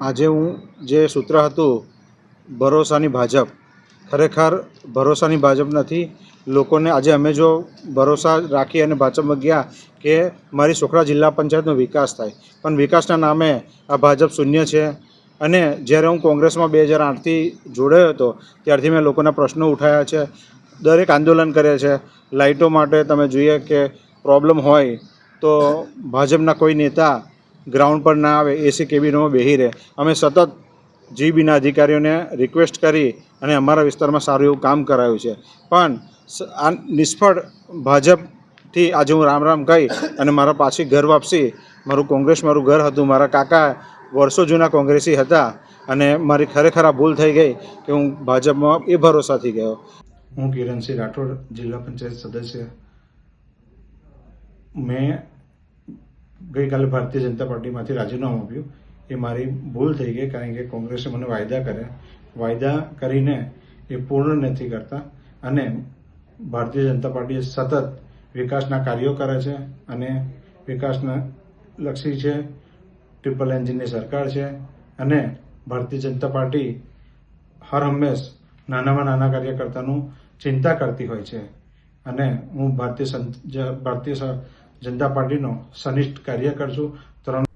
આજે હું જે સૂત્ર હતું ભરોસાની ભાજપ, ખરેખર ભરોસાની ભાજપ નથી. લોકોને આજે અમે જો ભરોસા રાખી અને ભાજપમાં ગયા કે મારી સોખરા જિલ્લા પંચાયતનો વિકાસ થાય, પણ વિકાસના નામે આ ભાજપ શૂન્ય છે. અને જ્યારે હું કોંગ્રેસમાં 2008થી જોડાયો હતો ત્યારથી મેં લોકોના પ્રશ્નો ઉઠાવ્યા છે, દરેક આંદોલન કર્યા છે. લાઇટો માટે તમે જોઈએ કે પ્રોબ્લેમ હોય તો ભાજપના કોઈ નેતા ગ્રાઉન્ડ પર ના આવે, એસી કેબિનમાં બેસી રહે. અમે સતત જીબીના અધિકારીઓને રિક્વેસ્ટ કરી અને અમારા વિસ્તારમાં સારું એવું કામ કરાયું છે. પણ આ નિષ્ફળ ભાજપથી આજે હું રામ રામ કહી અને મારા પાછી ઘર વાપસી, મારું કોંગ્રેસ મારું ઘર હતું, મારા કાકા વર્ષો જૂના કોંગ્રેસી હતા અને મારી ખરેખર આ ભૂલ થઈ ગઈ કે હું ભાજપમાં એ ભરોસાથી ગયો. હું કિરણસિંહ રાઠોડ, જિલ્લા પંચાયત સદસ્ય. મેં ગઈકાલે ભારતીય જનતા પાર્ટીમાંથી રાજીનામું આપ્યું. એ મારી ભૂલ થઈ ગઈ, કારણ કે કોંગ્રેસે મને વાયદા કરીને એ પૂર્ણ નથી કરતા અને ભારતીય જનતા પાર્ટી સતત વિકાસના કાર્યો કરે છે અને વિકાસના લક્ષી છે. ટ્રિપલ એન્જિનની સરકાર છે અને ભારતીય જનતા પાર્ટી હર હંમેશ નાનામાં નાના કાર્યકર્તાનું ચિંતા કરતી હોય છે અને હું ભારતીય જનતા પાર્ટીનો સનિષ્ઠ કાર્યકર છું.